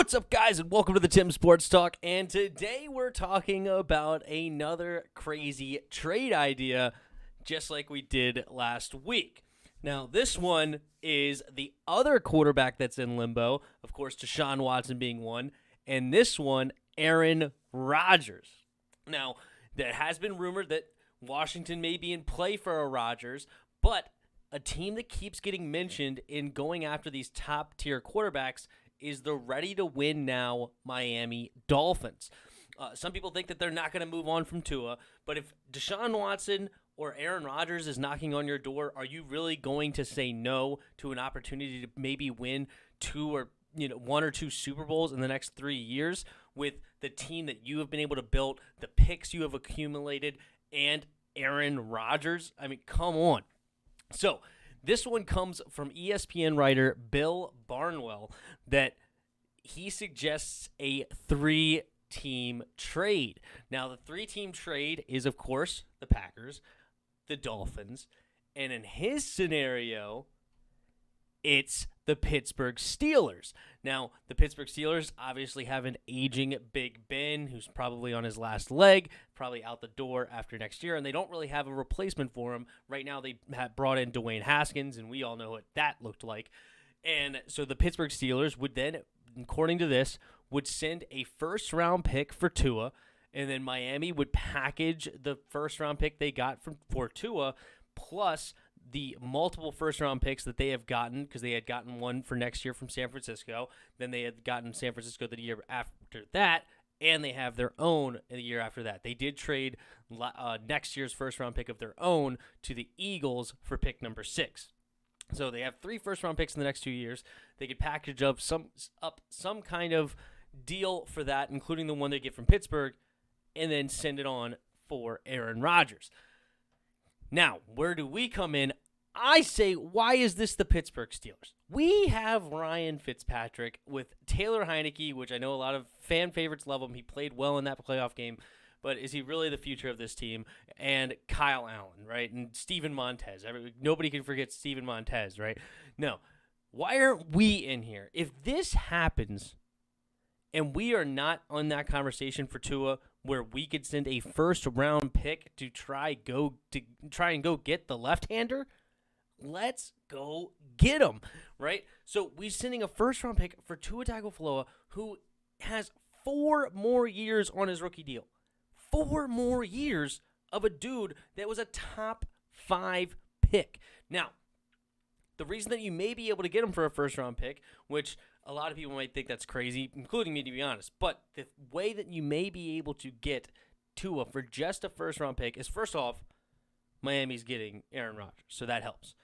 What's up, guys, and welcome to the Tim Sports Talk. And today we're talking about another crazy trade idea, just like we did last week. Now, this one is the other quarterback that's in limbo, of course, Deshaun Watson being one, and this one, Aaron Rodgers. Now, there has been rumored that Washington may be in play for a Rodgers, but a team that keeps getting mentioned in going after these top-tier quarterbacks is the ready-to-win-now Miami Dolphins. Some people think that they're not going to move on from Tua, but if Deshaun Watson or Aaron Rodgers is knocking on your door, are you really going to say no to an opportunity to maybe win one or two Super Bowls in the next 3 years with the team that you have been able to build, the picks you have accumulated, and Aaron Rodgers? I mean, come on. So, this one comes from ESPN writer Bill Barnwell that he suggests a three-team trade. Now, the three-team trade is, of course, the Packers, the Dolphins, and in his scenario, it's the Pittsburgh Steelers. Now, the Pittsburgh Steelers obviously have an aging Big Ben who's probably on his last leg, probably out the door after next year, and they don't really have a replacement for him. Right now, they have brought in Dwayne Haskins, and we all know what that looked like. And so the Pittsburgh Steelers would then, according to this, would send a first-round pick for Tua, and then Miami would package the first-round pick they got for Tua, plus the multiple first-round picks that they have gotten, because they had gotten one for next year from San Francisco, then they had gotten San Francisco the year after that, and they have their own the year after that. They did trade next year's first-round pick of their own to the Eagles for pick number 6. So they have 3 first-round picks in the next 2 years. They could package up some kind of deal for that, including the one they get from Pittsburgh, and then send it on for Aaron Rodgers. Now, where do we come in? I say, why is this the Pittsburgh Steelers? We have Ryan Fitzpatrick with Taylor Heineke, which I know a lot of fan favorites love him. He played well in that playoff game, but is he really the future of this team? And Kyle Allen, right? And Steven Montez. Nobody can forget Steven Montez, right? No. Why aren't we in here? If this happens and we are not on that conversation for Tua, where we could send a first-round pick to try and go get the left-hander, let's go get him, right? So we're sending a first-round pick for Tua Tagovailoa, who has 4 more years on his rookie deal. 4 more years of a dude that was a top 5 pick. Now, the reason that you may be able to get him for a first-round pick, which a lot of people might think that's crazy, including me, to be honest, but the way that you may be able to get Tua for just a first-round pick is, first off, Miami's getting Aaron Rodgers, so that helps.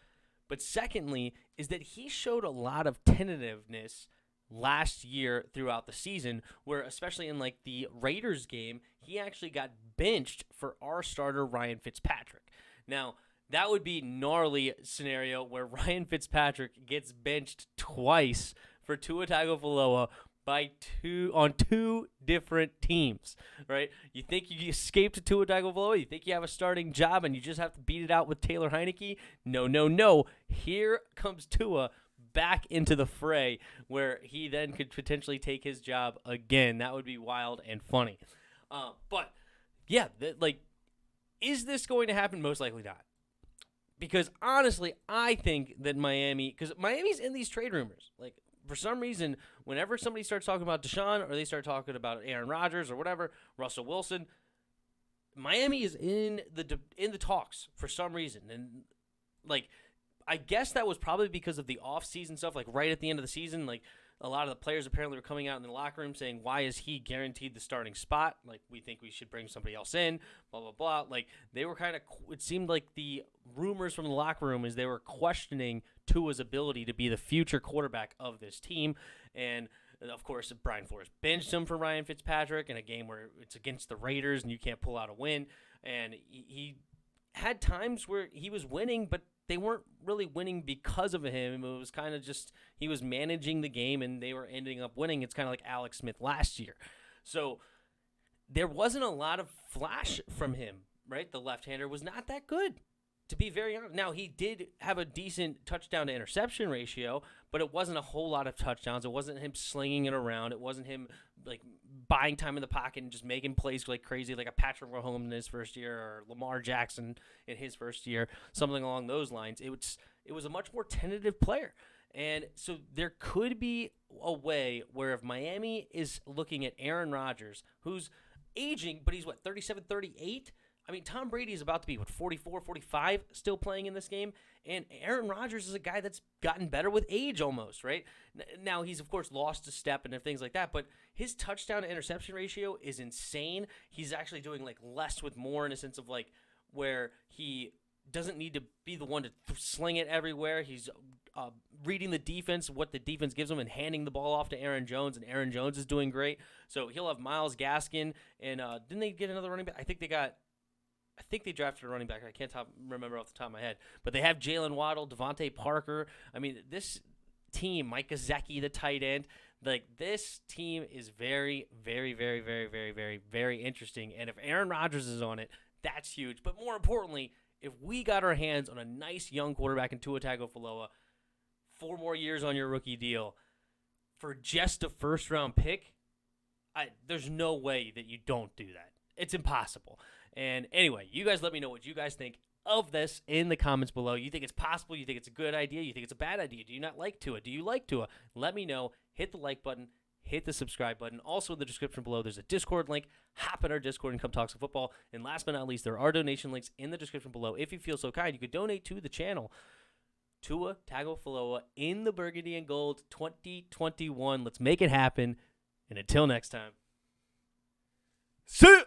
But secondly, is that he showed a lot of tentativeness last year throughout the season, where especially in like the Raiders game, he actually got benched for our starter, Ryan Fitzpatrick. Now, that would be gnarly scenario where Ryan Fitzpatrick gets benched twice for Tua Tagovailoa on 2 different teams, right? You think you escaped to Tua Tagovailoa? You think you have a starting job and you just have to beat it out with Taylor Heineke? No. Here comes Tua back into the fray where he then could potentially take his job again. That would be wild and funny. But, yeah, is this going to happen? Most likely not. Because, honestly, I think that because Miami's in these trade rumors. Like, for some reason, whenever somebody starts talking about Deshaun or they start talking about Aaron Rodgers or whatever, Russell Wilson, Miami is in the talks for some reason. And, like, I guess that was probably because of the off-season stuff, like, right at the end of the season, like, a lot of the players apparently were coming out in the locker room saying, why is he guaranteed the starting spot? Like, we think we should bring somebody else in, blah, blah, blah. Like, they were it seemed like the rumors from the locker room is they were questioning Tua's ability to be the future quarterback of this team. And, of course, Brian Flores benched him for Ryan Fitzpatrick in a game where it's against the Raiders and you can't pull out a win. And he had times where he was winning, but they weren't really winning because of him. It was kind of just he was managing the game, and they were ending up winning. It's kind of like Alex Smith last year. So there wasn't a lot of flash from him, right? The left-hander was not that good. to be very honest, now he did have a decent touchdown to interception ratio, but it wasn't a whole lot of touchdowns. It wasn't him slinging it around. It wasn't him like buying time in the pocket and just making plays like crazy, like a Patrick Mahomes in his first year or Lamar Jackson in his first year, something along those lines. It was a much more tentative player. And so there could be a way where if Miami is looking at Aaron Rodgers, who's aging, but he's 37, 38? I mean, Tom Brady is about to be, 44, 45, still playing in this game. And Aaron Rodgers is a guy that's gotten better with age almost, right? Now, he's, of course, lost a step and things like that, but his touchdown to interception ratio is insane. He's actually doing, like, less with more in a sense of, like, where he doesn't need to be the one to sling it everywhere. He's reading the defense, what the defense gives him, and handing the ball off to Aaron Jones, and Aaron Jones is doing great. So he'll have Myles Gaskin, and didn't they get another running back? I think they drafted a running back. I can't remember off the top of my head. But they have Jalen Waddle, Devontae Parker. I mean, this team, Mike Gesicki, the tight end, like this team is very, very, very, very, very, very, very interesting. And if Aaron Rodgers is on it, that's huge. But more importantly, if we got our hands on a nice young quarterback in Tua Tagovailoa, 4 more years on your rookie deal for just a first-round pick, there's no way that you don't do that. It's impossible. And anyway, you guys let me know what you guys think of this in the comments below. You think it's possible? You think it's a good idea? You think it's a bad idea? Do you not like Tua? Do you like Tua? Let me know. Hit the like button. Hit the subscribe button. Also in the description below, there's a Discord link. Hop in our Discord and come talk some football. And last but not least, there are donation links in the description below. If you feel so kind, you could donate to the channel. Tua Tagovailoa in the Burgundy and Gold 2021. Let's make it happen. And until next time, see ya!